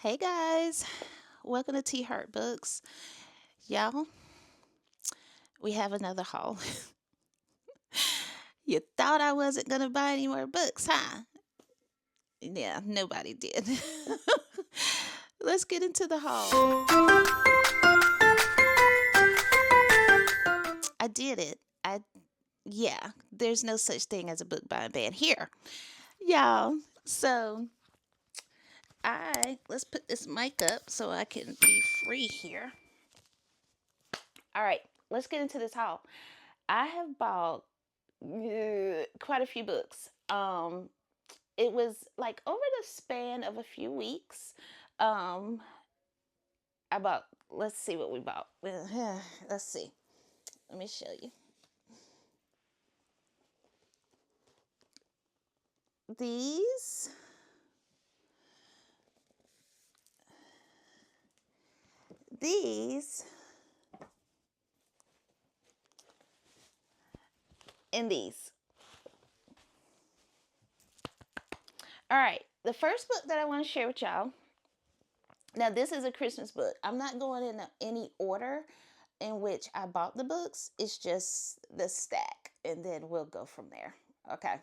Hey guys, welcome to T Heart Books. Y'all, we have another haul. You thought I wasn't gonna buy any more books, huh? Yeah, nobody did. Let's get into the haul. I did it. Yeah, there's no such thing as a book buying ban here. Y'all, so let's put this mic up so I can be free here. All right, let's get into this haul. I have bought quite a few books. It was like over the span of a few weeks. Um, I bought. Let's see what we bought. Let's see. Let me show you. These. These. And these. All right. The first book that I want to share with y'all. Now, this is a Christmas book. I'm not going in any order in which I bought the books. It's just the stack, and then we'll go from there. Okay.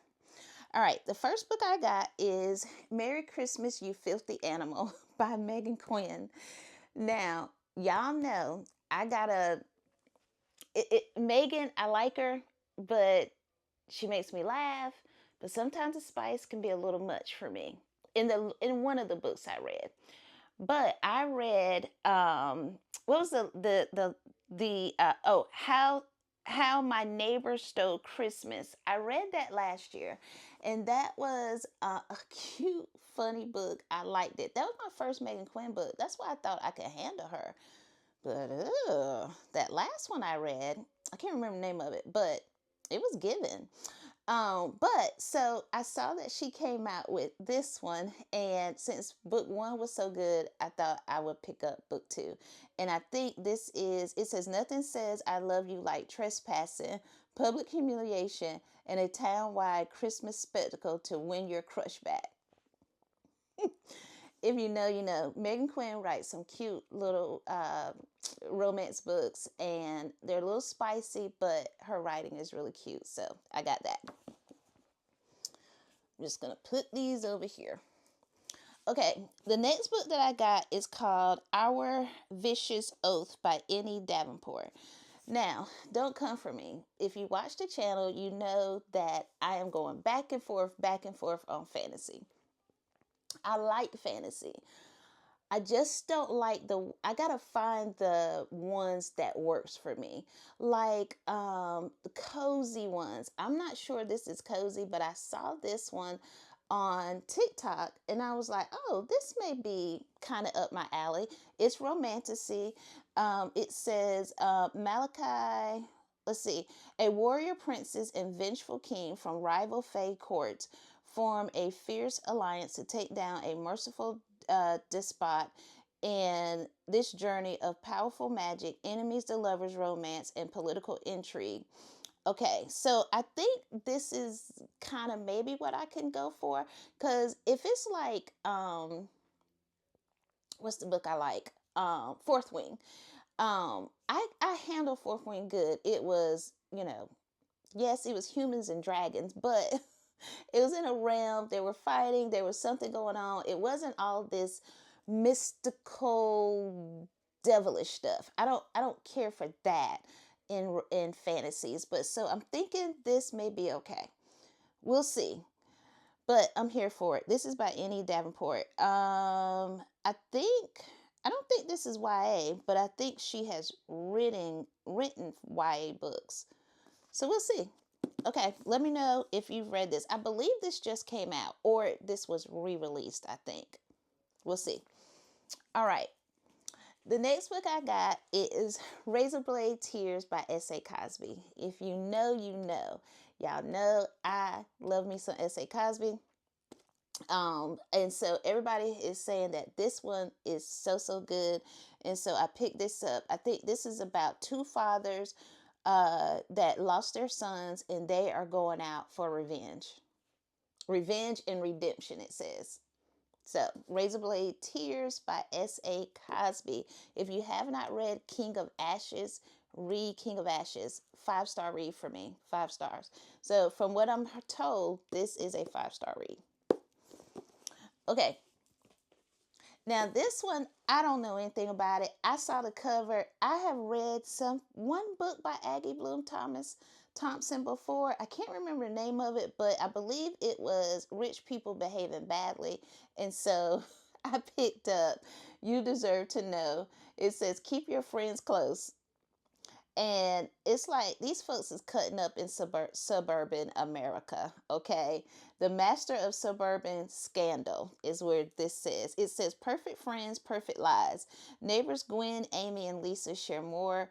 All right. The first book I got is Merry Christmas, You Filthy Animal by Megan Quinn. Now, y'all know I got Megan, I like her, but she makes me laugh. But sometimes the spice can be a little much for me. In one of the books I read. But I read what was the how my neighbor stole Christmas. I read that last year, and that was a cute, funny book. I liked it. That was my first Megan Quinn book. That's why I thought I could handle her. But that last one I read, I can't remember the name of it, but it was given. But so I saw that she came out with this one, and since book one was so good, I thought I would pick up book two. And I think it says, nothing says I love you like trespassing, public humiliation, and a town-wide Christmas spectacle to win your crush back. If you know, you know. Megan Quinn writes some cute little romance books, and they're a little spicy, but her writing is really cute. So I got that. I'm just going to put these over here. Okay, the next book that I got is called Our Vicious Oath by Annie Davenport. Now, don't come for me. If you watch the channel, you know that I am going back and forth on fantasy. I like fantasy. I just don't like I gotta find the ones that works for me. Like the cozy ones. I'm not sure this is cozy, but I saw this one on TikTok and I was like, oh, this may be kind of up my alley. It's romanticy. It says Malachi, let's see, a warrior princess and vengeful king from rival Fae courts form a fierce alliance to take down a merciful despot in this journey of powerful magic, enemies to lovers, romance, and political intrigue. Okay, so I think this is kind of maybe what I can go for, because if it's like what's the book I like, Fourth Wing. I handle Fourth Wing good. It was, yes, it was humans and dragons, but it was in a realm. They were fighting. There was something going on. It wasn't all this mystical, devilish stuff. I don't care for that in fantasies. But so I'm thinking this may be okay. We'll see. But I'm here for it. This is by Annie Davenport. I don't think this is YA, but I think she has written YA books. So we'll see. Okay, let me know if you've read this. I believe this just came out, or this was re-released, I think. We'll see. All right. The next book I got is Razorblade Tears by S.A. Cosby. If you know, you know. Y'all know I love me some S.A. Cosby. And so everybody is saying that this one is so good. And so I picked this up. I think this is about two fathers that lost their sons, and they are going out for revenge. Revenge and redemption, it says. So, Razor Blade Tears by S.A. Cosby. If you have not read King of Ashes, read King of Ashes. 5-star read for me. 5 stars. So, from what I'm told, this is a 5-star read. Okay. Now, this one, I don't know anything about it. I saw the cover. I have read one book by Aggie Bloom Thompson before. I can't remember the name of it, but I believe it was Rich People Behaving Badly. And so I picked up You Deserve to Know. It says, keep your friends close. And it's like these folks is cutting up in suburban America, okay? The master of suburban scandal is where this says. It says, perfect friends, perfect lies. Neighbors Gwen, Amy, and Lisa share more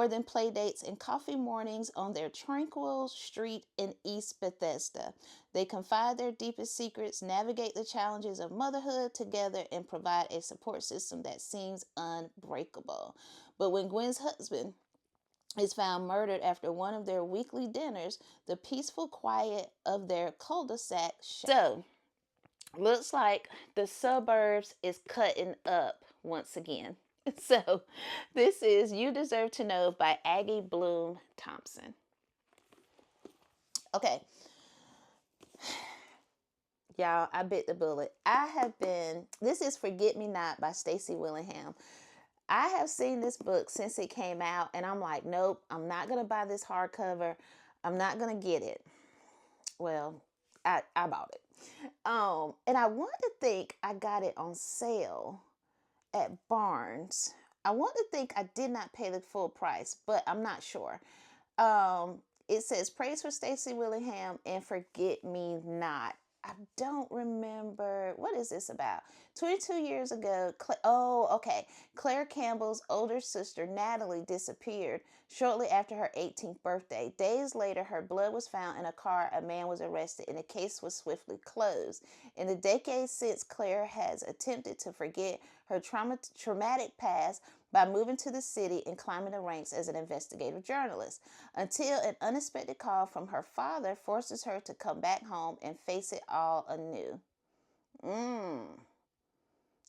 than play dates and coffee mornings on their tranquil street in East Bethesda. They confide their deepest secrets, navigate the challenges of motherhood together, and provide a support system that seems unbreakable. But when Gwen's husband is found murdered after one of their weekly dinners, the peaceful quiet of their cul-de-sac. So, looks like the suburbs is cutting up once again. So, this is You Deserve to Know by Aggie Bloom Thompson. Okay. Y'all, I bit the bullet. This is Forget Me Not by Stacey Willingham. I have seen this book since it came out, and I'm like, nope, I'm not going to buy this hardcover. I'm not going to get it. Well, I bought it. And I want to think I got it on sale at Barnes. I want to think I did not pay the full price, but I'm not sure. It says, praise for Stacey Willingham and Forget Me Not. I don't remember. What is this about? 22 years ago, Claire Campbell's older sister, Natalie, disappeared shortly after her 18th birthday. Days later, her blood was found in a car. A man was arrested, and the case was swiftly closed. In the decades since, Claire has attempted to forget her traumatic past by moving to the city and climbing the ranks as an investigative journalist, until an unexpected call from her father forces her to come back home and face it all anew.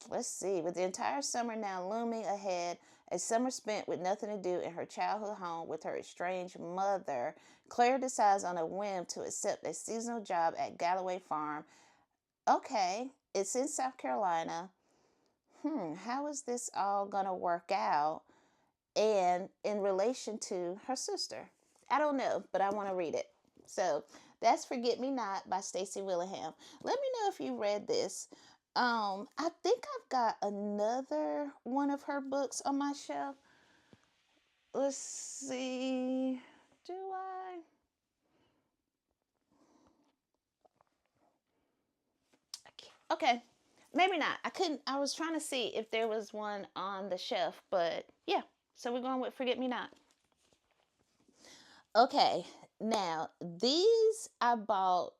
Let's see. With the entire summer now looming ahead, a summer spent with nothing to do in her childhood home with her estranged mother, Claire decides on a whim to accept a seasonal job at Galloway Farm. Okay, it's in South Carolina. How is this all going to work out? And in relation to her sister. I don't know, but I want to read it. So that's Forget Me Not by Stacey Willingham. Let me know if you read this. I think I've got another one of her books on my shelf. Let's see. Do I? Okay. Maybe not. I was trying to see if there was one on the shelf, but yeah. So we're going with Forget Me Not. Okay. Now, these I bought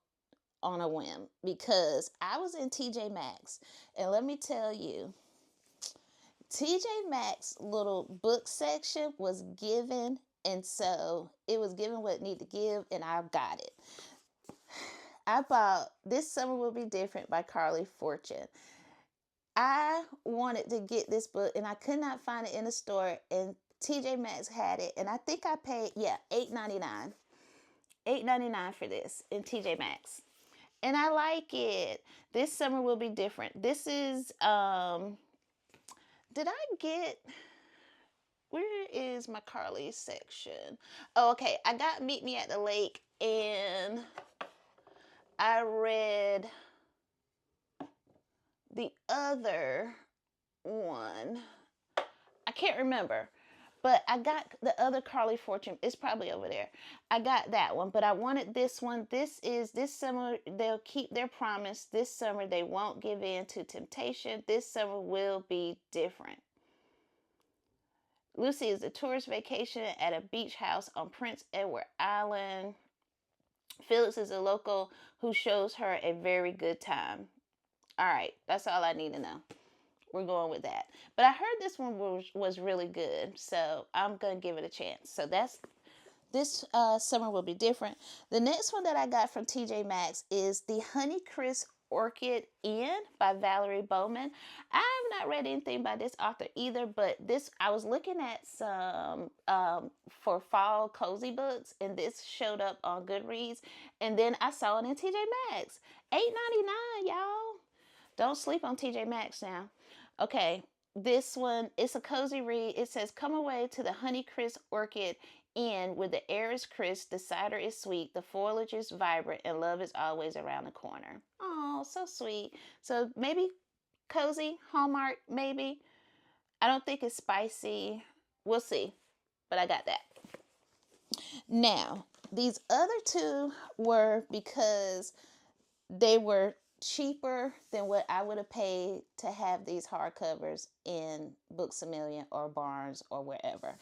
on a whim because I was in TJ Maxx, and let me tell you, TJ Maxx little book section was given, and so it was given what it needed to give, and I got it. I bought This Summer Will Be Different by Carly Fortune. I wanted to get this book, and I could not find it in the store, and TJ Maxx had it, and I think I paid, $8.99. $8.99 for this in TJ Maxx. And I like it. This Summer Will Be Different. This is, did I get, where is my Carly section? Oh, okay. I got Meet Me at the Lake, and I read the other one. I can't remember. But I got the other Carly Fortune. It's probably over there. I got that one, but I wanted this one. This summer, they'll keep their promise. This summer, they won't give in to temptation. This summer will be different. Lucy is a tourist vacation at a beach house on Prince Edward Island. Felix is a local who shows her a very good time. All right, that's all I need to know. We're going with that. But I heard this one was really good, so I'm going to give it a chance. So this summer will be different. The next one that I got from TJ Maxx is the Honeycrisp Orchid Inn by Valerie Bowman. I have not read anything by this author either, but this, I was looking at some for fall cozy books, and this showed up on Goodreads, and then I saw it in TJ Maxx. $8.99, y'all. Don't sleep on TJ Maxx now. Okay, this one, it's a cozy read. It says, come away to the Honeycrisp Orchid Inn where the air is crisp, the cider is sweet, the foliage is vibrant, and love is always around the corner. Oh, so sweet. So maybe cozy, Hallmark, maybe. I don't think it's spicy. We'll see. But I got that. Now, these other two were because they were cheaper than what I would have paid to have these hardcovers in Books A Million or Barnes or wherever.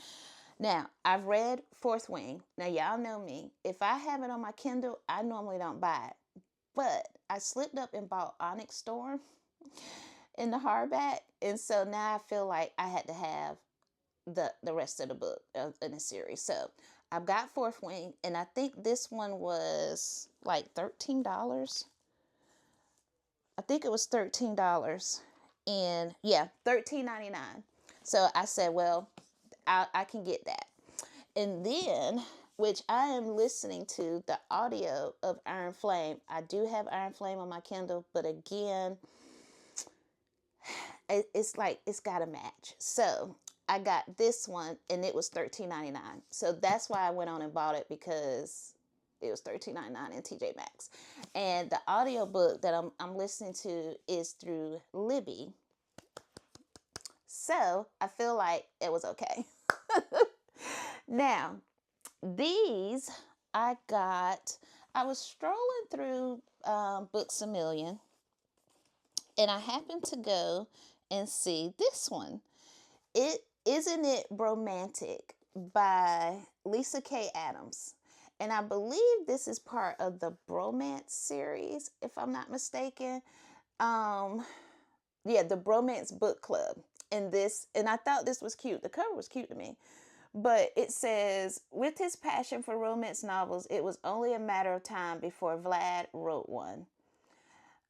Now, I've read Fourth Wing. Now, y'all know me. If I have it on my Kindle, I normally don't buy it. But I slipped up and bought Onyx Storm in the hardback. And so now I feel like I had to have the rest of the book in the series. So I've got Fourth Wing, and I think this one was like $13. I think it was $13. And yeah, $13.99. So I said, well, I can get that. And then, which I am listening to the audio of Iron Flame. I do have Iron Flame on my Kindle, but again, it's like it's got to match. So I got this one, and it was $13.99. So that's why I went on and bought it, because it was $13.99 in TJ Maxx. And the audiobook that I'm listening to is through Libby. So I feel like it was okay. Now, these I was strolling through Books A Million, and I happened to go and see this one. Isn't It Bromantic by Lisa K. Adams. And I believe this is part of the Bromance series, if I'm not mistaken. The Bromance Book Club. And I thought this was cute. The cover was cute to me. But it says, with his passion for romance novels, it was only a matter of time before Vlad wrote one.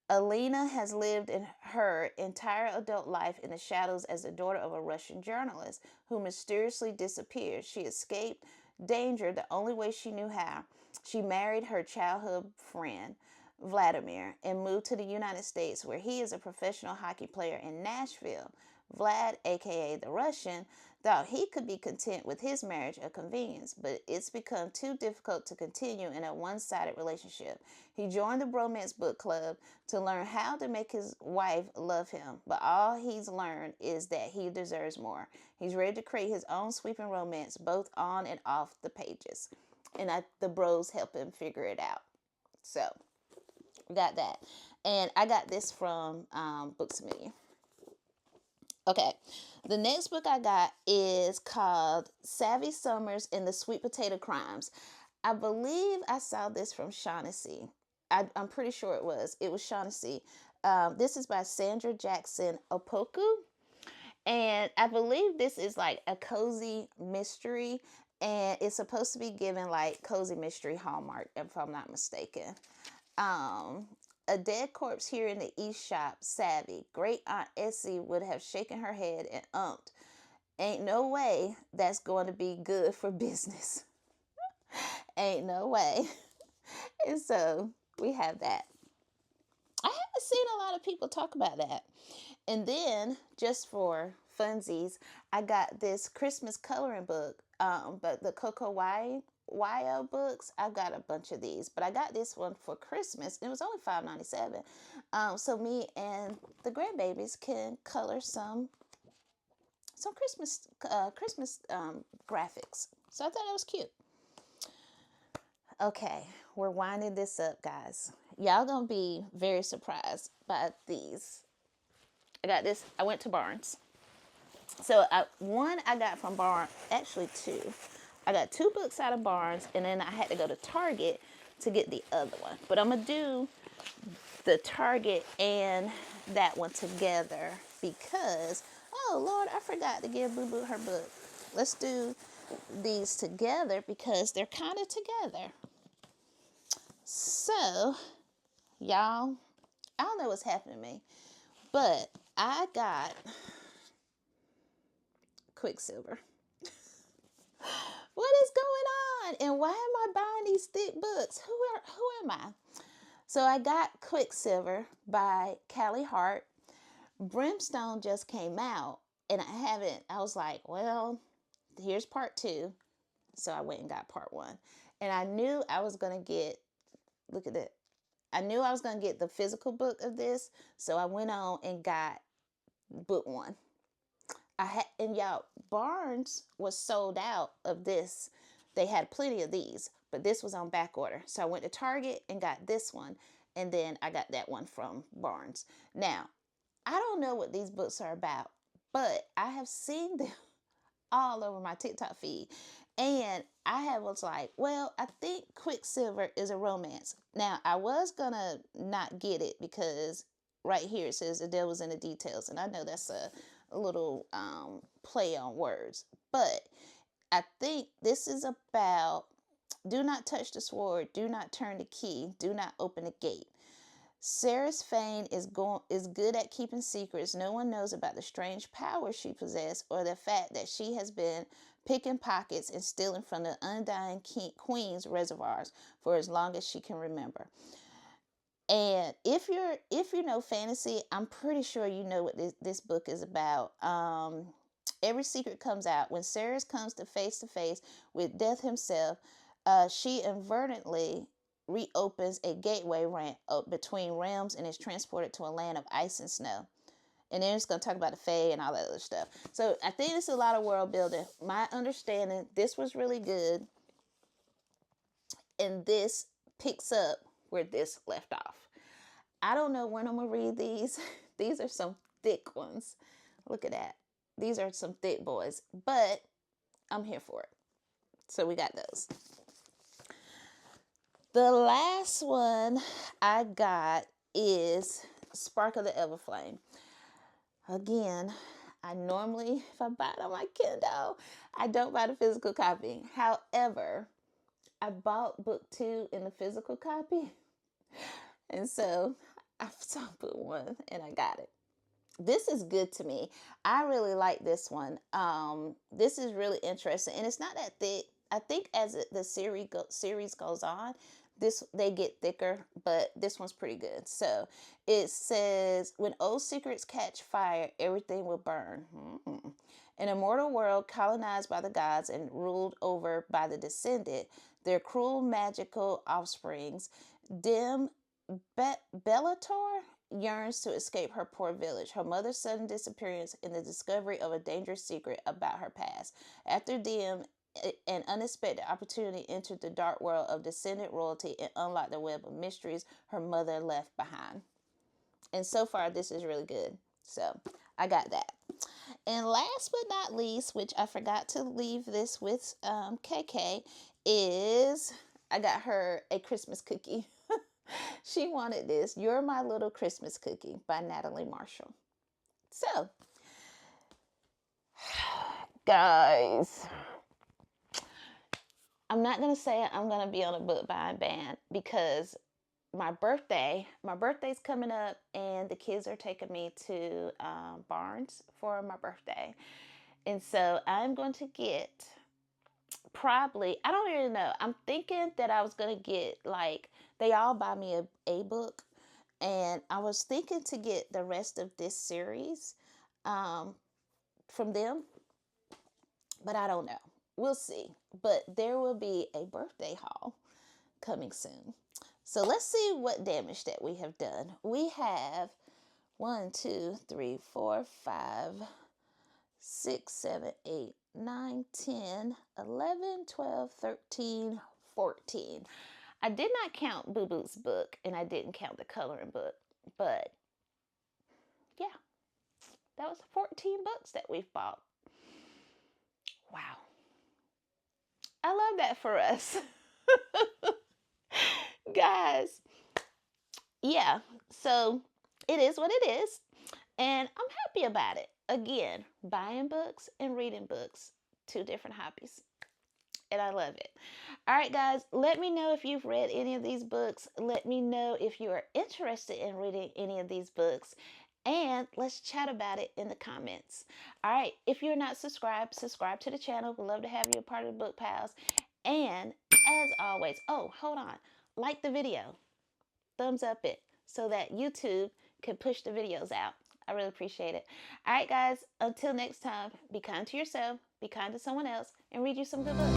Alina has lived in her entire adult life in the shadows as the daughter of a Russian journalist who mysteriously disappeared. She escaped danger the only way she knew how. She married her childhood friend, Vladimir, and moved to the United States, where he is a professional hockey player in Nashville. Vlad, aka the Russian, thought he could be content with his marriage a convenience, but it's become too difficult to continue in a one-sided relationship. He joined the Bromance Book Club to learn how to make his wife love him, but all he's learned is that he deserves more. He's ready to create his own sweeping romance, both on and off the pages. And the bros help him figure it out. So, got that. And I got this from Books A Million. Okay, the next book I got is called Savvy Summers and the Sweet Potato Crimes. I believe I saw this from Shaughnessy. I'm pretty sure it was. It was Shaughnessy. This is by Sandra Jackson Opoku. And I believe this is like a cozy mystery. And it's supposed to be given like cozy mystery Hallmark, if I'm not mistaken. A dead corpse here in the East Shop, savvy. Great Aunt Essie would have shaken her head and umped. Ain't no way that's going to be good for business. Ain't no way. And so we have that. I haven't seen a lot of people talk about that. And then, just for funsies, I got this Christmas coloring book, but the Coco YO books. I've got a bunch of these, but I got this one for Christmas. It was only $5.97. So me and the grandbabies can color some Christmas graphics. So I thought it was cute. Okay, we're winding this up, guys. Y'all gonna be very surprised by these. I got this. I went to Barnes. So one I got from Barnes, actually two. I got two books out of Barnes, and then I had to go to Target to get the other one. But I'm going to do the Target and that one together because, oh, Lord, I forgot to give Boo Boo her book. Let's do these together because they're kind of together. So, y'all, I don't know what's happening to me. But I got Quicksilver. What is going on? And why am I buying these thick books? Who am I? So I got Quicksilver by Callie Hart. Brimstone just came out, and I was like, well, here's part 2. So I went and got part 1. And I knew I was going to get, look at it. I knew I was going to get the physical book of this. So I went on and got book 1. And y'all, Barnes was sold out of this. They had plenty of these, but this was on back order. So I went to Target and got this one, and then I got that one from Barnes. Now, I don't know what these books are about, but I have seen them all over my TikTok feed. And was like, well, I think Quicksilver is a romance. Now, I was gonna not get it because right here it says the devil's in the details, and I know that's a little play on words, but I think this is about do not touch the sword, do not turn the key, do not open the gate. Sarah's Fane is good at keeping secrets. No one knows about the strange power she possessed or the fact that she has been picking pockets and stealing from the undying queen's reservoirs for as long as she can remember. And if you know fantasy, I'm pretty sure you know what this book is about. Every secret comes out. When Sarah comes to face with death himself, she inadvertently reopens a gateway ramp between realms and is transported to a land of ice and snow. And then it's going to talk about the Fae and all that other stuff. So I think it's a lot of world building. My understanding, this was really good. And this picks up where this left off. I don't know when I'm going to read these. These are some thick ones. Look at that. These are some thick boys. But I'm here for it. So we got those. The last one I got is Spark of the Everflame. Again, I normally, if I buy it on my Kindle, I don't buy the physical copy. However, I bought book 2 in the physical copy. And so I saw book 1 and I got it. This is good to me. I really like this one. This is really interesting. And it's not that thick. I think as the series goes on, they get thicker, but this one's pretty good. So it says, when old secrets catch fire, everything will burn. An immortal world colonized by the gods and ruled over by the descended, their cruel magical offsprings, dim Bellator yearns to escape her poor village, her mother's sudden disappearance, and the discovery of a dangerous secret about her past. After Dim, an unexpected opportunity entered the dark world of descendant royalty and unlocked the web of mysteries her mother left behind. And so far, this is really good. So I got that. And last but not least, which I forgot to leave this with KK, is I got her a Christmas cookie. She wanted this. You're My Little Christmas Cookie by Natalie Marshall. So, guys, I'm not going to say I'm going to be on a book buying ban because my birthday's coming up and the kids are taking me to Barnes for my birthday. And so I'm going to get probably, I don't even know. I'm thinking that I was going to get they all buy me a book. And I was thinking to get the rest of this series from them. But I don't know. We'll see. But there will be a birthday haul coming soon. So let's see what damage that we have done. We have 1, 2, 3, 4, 5, 6, 7, 8, 9, 10, 11, 12, 13, 14. I did not count Boo Boo's book, and I didn't count the coloring book. But, yeah. That was 14 books that we've bought. Wow. I love that for us. Guys. Yeah. So, it is what it is. And I'm happy about it. Again, buying books and reading books. 2 different hobbies. and I love it. All right, guys, let me know if you've read any of these books. Let me know if you are interested in reading any of these books. And let's chat about it in the comments. All right, if you're not subscribed, subscribe to the channel. We'd love to have you a part of the Book Pals. And as always, oh, hold on, like the video, thumbs up it so that YouTube can push the videos out. I really appreciate it. All right, guys, until next time, be kind to yourself, be kind to someone else, and read you some good books.